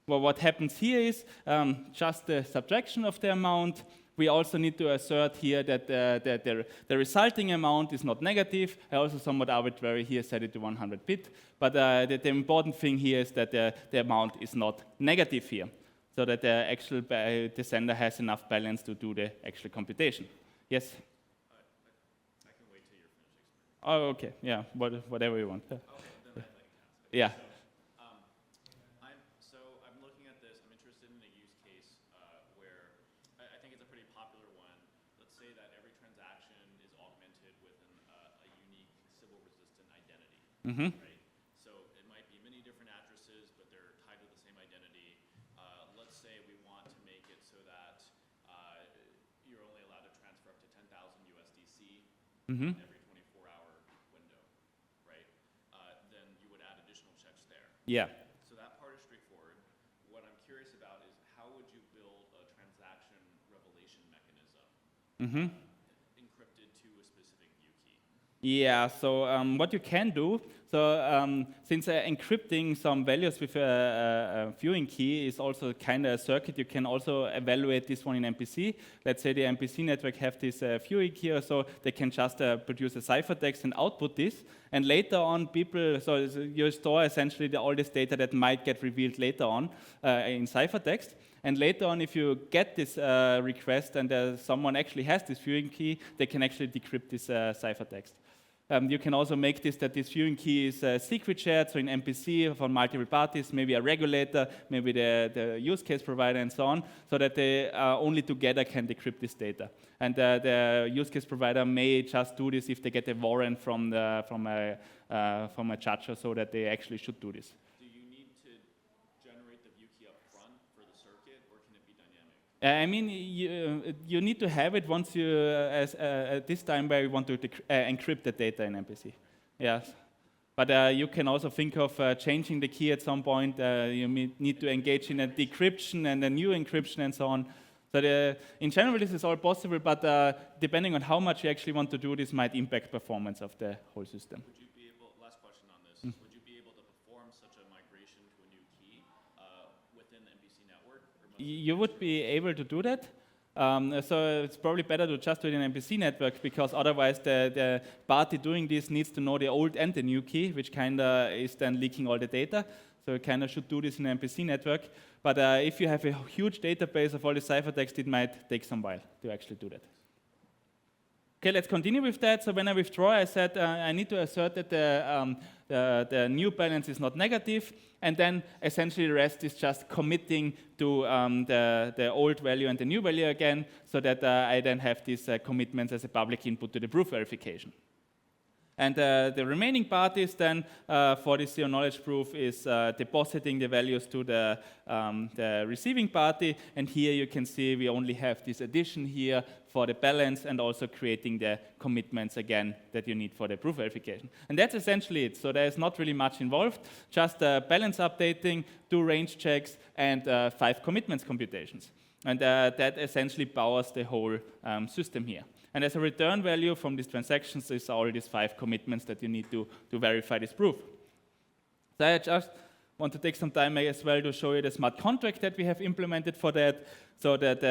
well, what happens here is just the subtraction of the amount. We also need to assert here that the resulting amount is not negative. I also somewhat arbitrary here set it to 100 bit. But the important thing here is that the amount is not negative here, so that the sender has enough balance to do the actual computation. Yes? I can wait till you're finished. Oh, okay. Yeah, whatever you want. Oh, then Yeah. So I'm looking at this. I'm interested in a use case where I think it's a pretty popular one. Let's say that every transaction is augmented with a unique Sybil-resistant identity. Mm-hmm. Right? So it might be many different addresses, but they're tied to the same identity. Let's say we want to make it so that you're only allowed to transfer up to 10,000 USDC Mm-hmm. every 24-hour window, right? Then you would add additional checks there. Yeah. So that part is straightforward. What I'm curious about is how would you build a transaction revelation mechanism encrypted to a specific view key? Yeah, so what you can do, so since encrypting some values with a viewing key is also kind of a circuit, you can also evaluate this one in MPC. Let's say the MPC network have this viewing key or so, they can just produce a ciphertext and output this. And later on, so you store essentially all this data that might get revealed later on in ciphertext. And later on, if you get this request and someone actually has this viewing key, they can actually decrypt this ciphertext. You can also make this that this viewing key is secret shared, so in MPC for multiple parties, maybe a regulator, maybe the use case provider, and so on, so that they only together can decrypt this data. And the use case provider may just do this if they get a warrant from a judge or so that they actually should do this. Do you need to generate the view key up front for the circuit, or can it be dynamic? I mean, you need to have it once you, at this time where you want to encrypt the data in MPC. Yes. But you can also think of changing the key at some point. You need to engage in a decryption and a new encryption and so on. So in general, this is all possible, but depending on how much you actually want to do, this might impact performance of the whole system. Would you be able, last question on this, would you be able to perform such a migration to a new key within the MPC network? You would be able to do that. So it's probably better to just do it in an MPC network, because otherwise the party doing this needs to know the old and the new key, which kind of is then leaking all the data. So you kind of should do this in an MPC network. But if you have a huge database of all the ciphertext, it might take some while to actually do that. Okay, let's continue with that. So when I withdraw, I said I need to assert that the new balance is not negative, and then essentially the rest is just committing to the old value and the new value again, so that I then have these commitments as a public input to the proof verification. And the remaining part is then for this zero knowledge proof is depositing the values to the receiving party. And here you can see we only have this addition here for the balance and also creating the commitments again that you need for the proof verification. And that's essentially it. So there's not really much involved, just balance updating, 2 range checks, and 5 commitments computations. And that essentially powers the whole system here. And as a return value from these transactions is all these 5 commitments that you need to verify this proof. So I just want to take some time as well to show you the smart contract that we have implemented for that. So that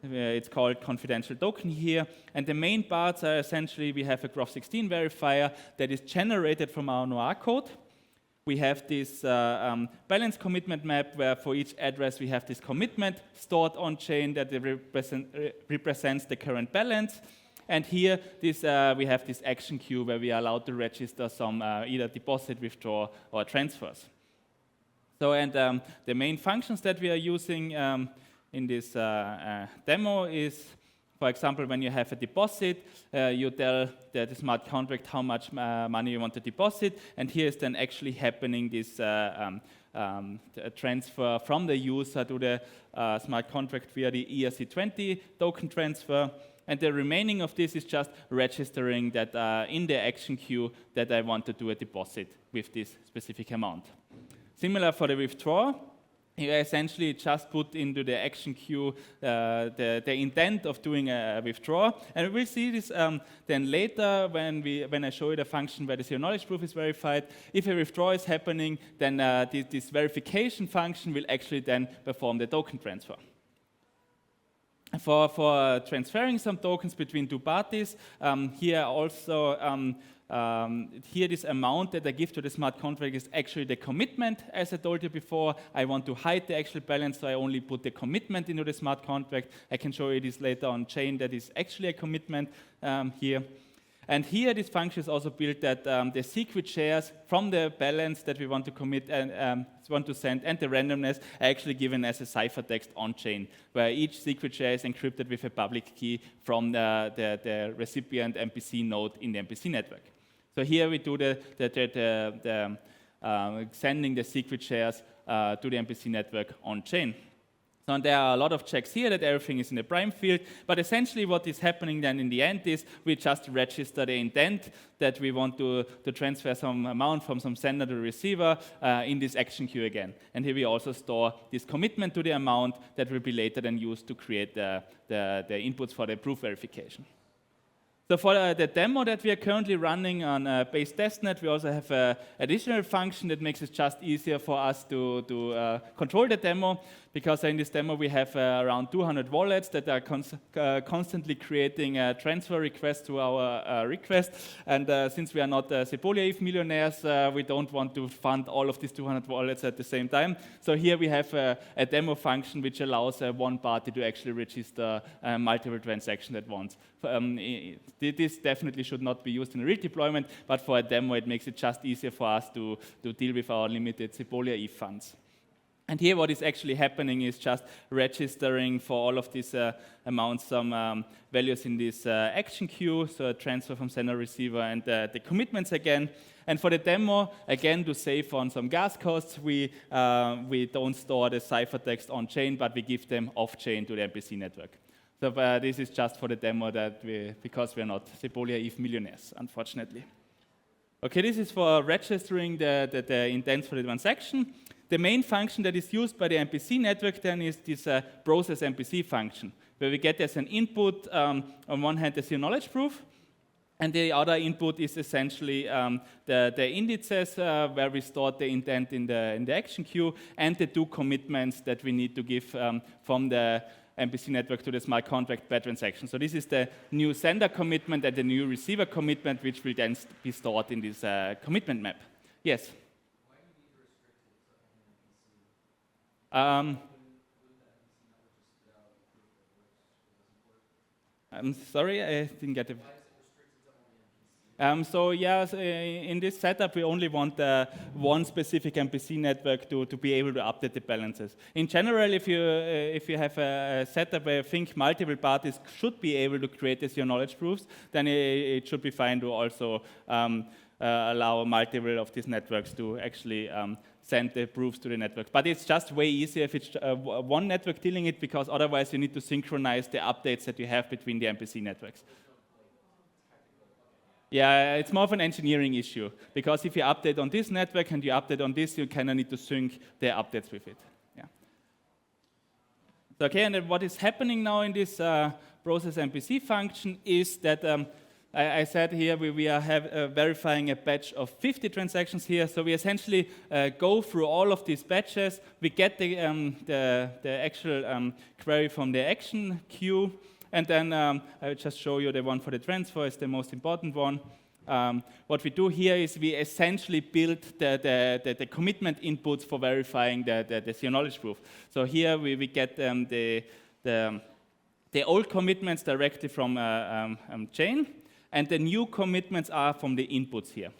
it's called confidential token here. And the main parts are essentially we have a Graph16 verifier that is generated from our Noir code. We have this balance commitment map where for each address we have this commitment stored on chain that represents the current balance. And here we have this action queue where we are allowed to register some either deposit, withdraw, or transfers. So and the main functions that we are using in this demo is, for example, when you have a deposit, you tell the smart contract how much money you want to deposit, and here is then actually happening this transfer from the user to the smart contract via the ERC20 token transfer. And the remaining of this is just registering that in the action queue that I want to do a deposit with this specific amount. Similar for the withdraw. You essentially just put into the action queue the intent of doing a withdraw. And we will see this then later when I show you the function where the zero knowledge proof is verified. If a withdraw is happening, then this verification function will actually then perform the token transfer. For transferring some tokens between 2 parties, here also here this amount that I give to the smart contract is actually the commitment. As I told you before, I want to hide the actual balance, so I only put the commitment into the smart contract. I can show you this later on chain that is actually a commitment here. And here this function is also built that the secret shares from the balance that we want to commit and want to send and the randomness are actually given as a ciphertext on chain, where each secret share is encrypted with a public key from the recipient MPC node in the MPC network. So here we do sending the secret shares to the MPC network on chain. So there are a lot of checks here that everything is in the prime field, but essentially what is happening then in the end is we just register the intent that we want to transfer some amount from some sender to receiver in this action queue again. And here we also store this commitment to the amount that will be later then used to create the inputs for the proof verification. So for the demo that we are currently running on base testnet, we also have an additional function that makes it just easier for us to control the demo, because in this demo we have around 200 wallets that are constantly creating transfer requests to our request. And since we are not Sepolia Eve millionaires, we don't want to fund all of these 200 wallets at the same time. So here we have a demo function which allows one party to actually register multiple transactions at once. This definitely should not be used in a real deployment, but for a demo it makes it just easier for us to deal with our limited Sepolia Eve funds. And here what is actually happening is just registering for all of these amounts some values in this action queue, so a transfer from sender receiver and the commitments again. And for the demo, again, to save on some gas costs, we don't store the ciphertext on chain, but we give them off chain to the MPC network. So this is just for the demo because we are not Sepolia Eve millionaires, unfortunately. Okay, this is for registering the intents for the transaction. The main function that is used by the MPC network then is this process MPC function, where we get as an input, on one hand, the zero knowledge proof, and the other input is essentially the indices where we store the intent in the action queue, and the 2 commitments that we need to give from the MPC network to the smart contract per transaction. So this is the new sender commitment and the new receiver commitment, which will then be stored in this commitment map. Yes? I'm sorry, I didn't get it. In this setup, we only want one specific MPC network to be able to update the balances. In general, if you have a setup where you think multiple parties should be able to create the zero knowledge proofs, then it should be fine to also allow multiple of these networks to actually send the proofs to the network. But it's just way easier if it's one network dealing it, because otherwise you need to synchronize the updates that you have between the MPC networks. Yeah, it's more of an engineering issue, because if you update on this network and you update on this, you kind of need to sync the updates with it. Yeah. Okay, and then what is happening now in this process MPC function is that I said here we are verifying a batch of 50 transactions here. So we essentially go through all of these batches. We get the actual query from the action queue. And then I will just show you the one for the transfer is the most important one. What we do here is we essentially build the commitment inputs for verifying the zero knowledge proof. So here we get the old commitments directly from chain, and the new commitments are from the inputs here.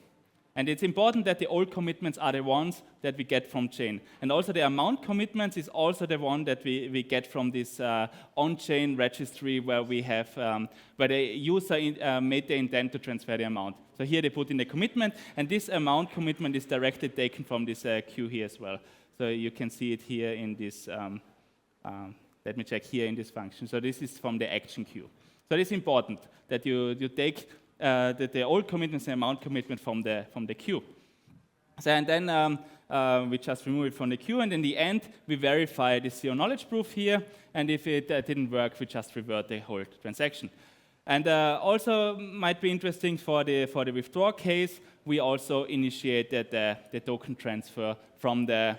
And it's important that the old commitments are the ones that we get from chain. And also the amount commitments is also the one that we get from this on-chain registry where we have, where the user made the intent to transfer the amount. So here they put in the commitment, and this amount commitment is directly taken from this queue here as well. So you can see it here in this, let me check here in this function. So this is from the action queue. So it's important that you take the old commitments and amount commitment from the queue. So, and then we just remove it from the queue, and in the end, we verify the zero knowledge proof here, and if it didn't work, we just revert the whole transaction. And also might be interesting for the withdraw case, we also initiated the token transfer from the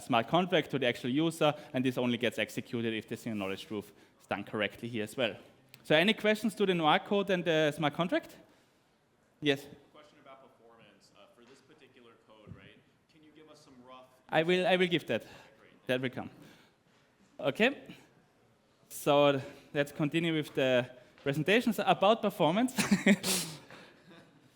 smart contract to the actual user, and this only gets executed if the zero knowledge proof is done correctly here as well. So any questions to the Noir code and the smart contract? Yes? Question about performance. For this particular code, right, can you give us some rough... I will give that. That will come. Okay. So let's continue with the presentations about performance.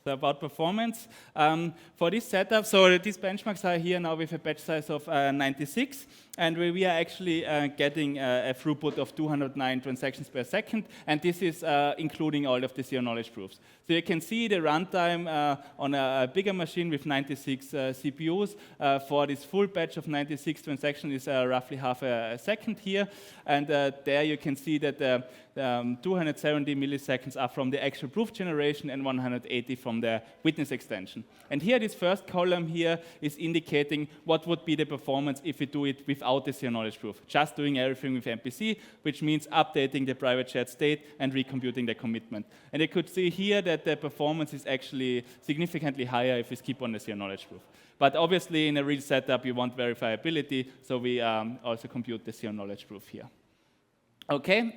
So about performance. For this setup, so these benchmarks are here now with a batch size of 96, and we are actually getting a throughput of 209 transactions per second, and this is including all of the zero knowledge proofs. So you can see the runtime on a bigger machine with 96 CPUs for this full batch of 96 transactions is roughly half a second here, and there you can see that 270 milliseconds are from the actual proof generation and 180 from the witness extension. And here, this first column here is indicating what would be the performance if we do it without the zero knowledge proof, just doing everything with MPC, which means updating the private shared state and recomputing the commitment. And you could see here that the performance is actually significantly higher if we skip on the zero knowledge proof. But obviously, in a real setup, you want verifiability, so we also compute the zero knowledge proof here. Okay,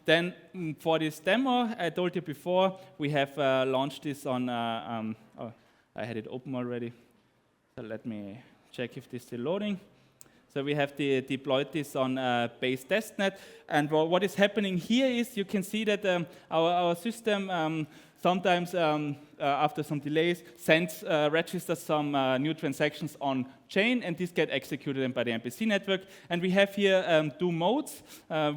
then for this demo, I told you before, we have launched this on, oh, I had it open already, so let me check if this is still loading. So we have deployed this on base testnet, and what is happening here is you can see that our system sometimes, after some delays, registers some new transactions on chain, and these get executed by the MPC network. And we have here two modes.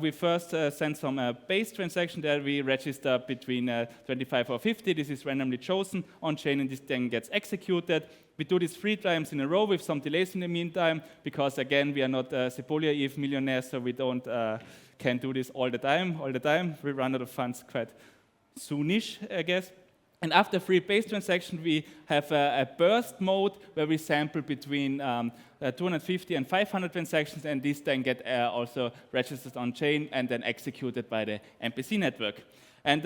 We first send some base transaction there. We register between 25 or 50. This is randomly chosen on chain, and this then gets executed. We do this 3 times in a row with some delays in the meantime, because again, we are not Sepolia Eve millionaires, so we don't can do this all the time. We run out of funds quite soonish, I guess. And after 3 base transactions, we have a burst mode where we sample between 250 and 500 transactions, and these then get also registered on chain and then executed by the MPC network. And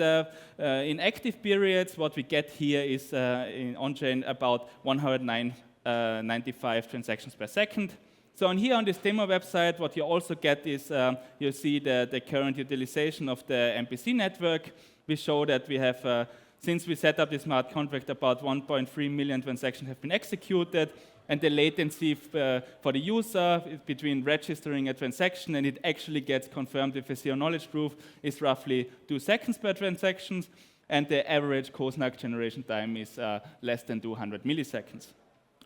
in active periods, what we get here is on chain about 195 transactions per second. So on here on this demo website, what you also get is you see the current utilization of the MPC network. We show that we have, since we set up this smart contract, about 1.3 million transactions have been executed. and the latency for the user between registering a transaction and it actually gets confirmed with a zero knowledge proof is roughly 2 seconds per transaction, and the average coSNARK generation time is less than 200 milliseconds.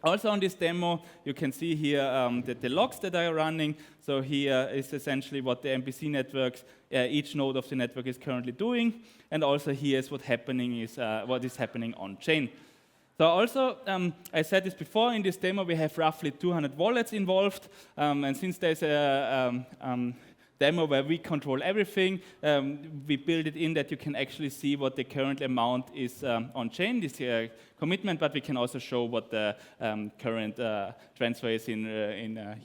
Also on this demo, you can see here the logs that are running. So here is essentially what the MPC networks, each node of the network is currently doing, and also here is what is happening on chain. So also, I said this before, in this demo we have roughly 200 wallets involved, and since there's a demo where we control everything, we build it in that you can actually see what the current amount is on chain, this commitment, but we can also show what the current transfer is in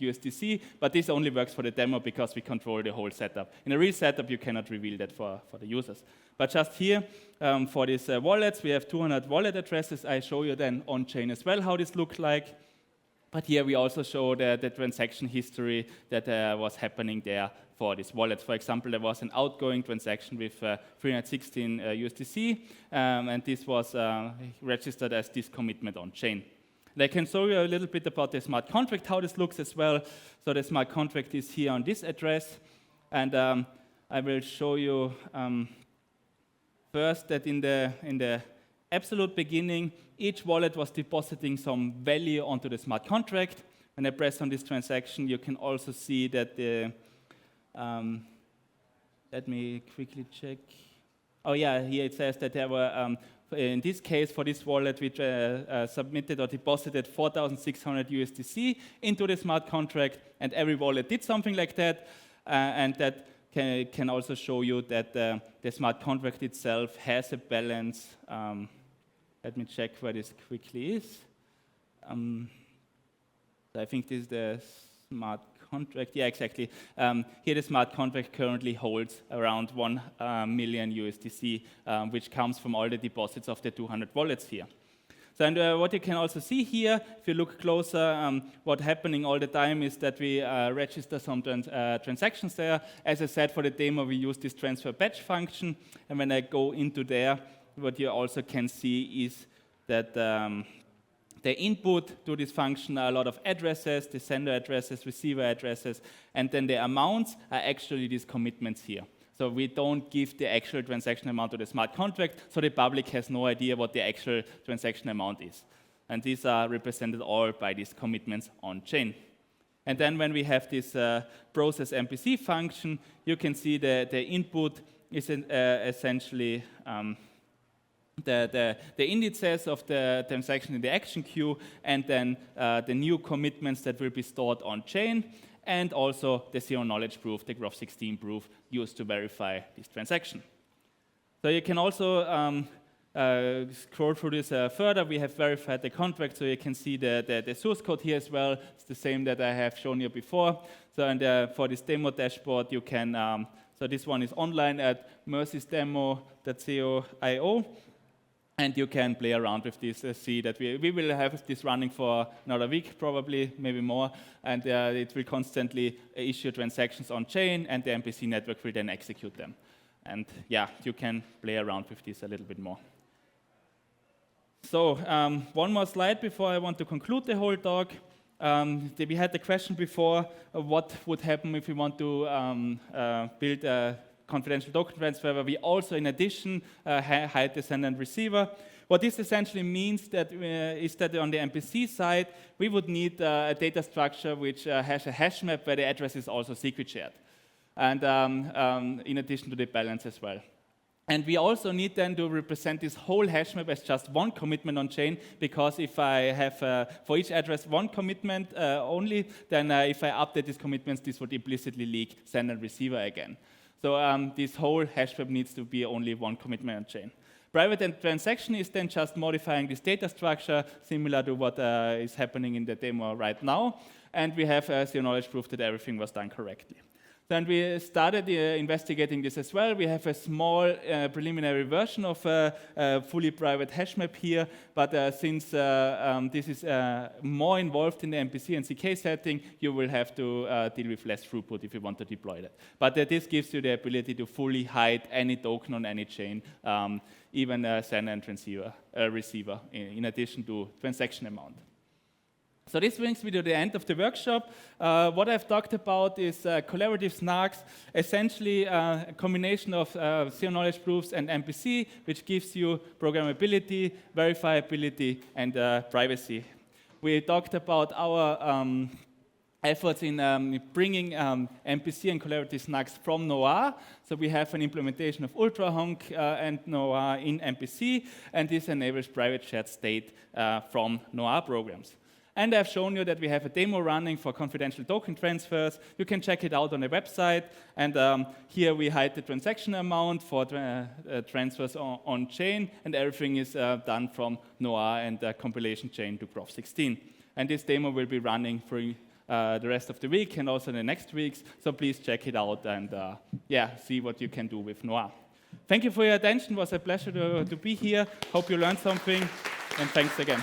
USDC, but this only works for the demo because we control the whole setup. In a real setup, you cannot reveal that for the users. But just here, for these wallets, we have 200 wallet addresses. I show you then on-chain as well how this looks like. But here we also show the transaction history that was happening there for these wallets. For example, there was an outgoing transaction with 316 USDC, and this was registered as this commitment on-chain. I can show you a little bit about the smart contract, how this looks as well. So the smart contract is here on this address, and I will show you first that in the absolute beginning, each wallet was depositing some value onto the smart contract. When I press on this transaction, you can also see that the, let me quickly check. Oh yeah, here it says that there were, in this case, for this wallet, we submitted or deposited 4,600 USDC into the smart contract, and every wallet did something like that, and that can also show you that the smart contract itself has a balance. Let me check where this quickly is. So I think this is the smart contract. Yeah, exactly. Here the smart contract currently holds around 1 million USDC, which comes from all the deposits of the 200 wallets here. So, and what you can also see here, if you look closer, what's happening all the time is that we register some transactions there. As I said, for the demo, we use this transfer batch function. And when I go into there, what you also can see is that the input to this function are a lot of addresses, the sender addresses, receiver addresses, and then the amounts are actually these commitments here. So we don't give the actual transaction amount to the smart contract, so the public has no idea what the actual transaction amount is. And these are represented all by these commitments on chain. And then when we have this process MPC function, you can see the input is essentially the indices of the transaction in the action queue, and then the new commitments that will be stored on chain, and also the zero knowledge proof, the Graph 16 proof used to verify this transaction. So you can also scroll through this further. We have verified the contract, so you can see the source code here as well. It's the same that I have shown you before. So and for this demo dashboard, you can, so this one is online at mercysdemo.co.io. And you can play around with this, see that we will have this running for another week, probably, maybe more, and it will constantly issue transactions on chain, and the MPC network will then execute them. And yeah, you can play around with this a little bit more. So one more slide before I want to conclude the whole talk. We had the question before, what would happen if we want to build a confidential token transfer, where we also, in addition, hide the sender and receiver. What this essentially means is that on the MPC side, we would need a data structure which has a hash map where the address is also secret shared, and in addition to the balance as well. And we also need then to represent this whole hash map as just one commitment on chain, because if I have for each address one commitment only, then if I update these commitments, this would implicitly leak sender and receiver again. So this whole hash map needs to be only one commitment on chain. Private and transaction is then just modifying this data structure, similar to what is happening in the demo right now. And we have zero knowledge proof that everything was done correctly. Then we started investigating this as well. We have a small preliminary version of a fully private hash map here, but since this is more involved in the MPC and CK setting, you will have to deal with less throughput if you want to deploy that. But this gives you the ability to fully hide any token on any chain, even sender and receiver, in addition to transaction amount. So this brings me to the end of the workshop. What I've talked about is collaborative SNARKs, essentially a combination of zero knowledge proofs and MPC, which gives you programmability, verifiability, and privacy. We talked about our efforts in bringing MPC and collaborative SNARKs from Noir. So we have an implementation of UltraHonk and Noir in MPC, and this enables private shared state from Noir programs. And I've shown you that we have a demo running for confidential token transfers. You can check it out on the website. And here we hide the transaction amount for transfers on-chain, and everything is done from Noir and the compilation chain to Prof 16. And this demo will be running for the rest of the week and also the next weeks. So please check it out and see what you can do with Noir. Thank you for your attention. It was a pleasure to be here. Hope you learned something. And thanks again.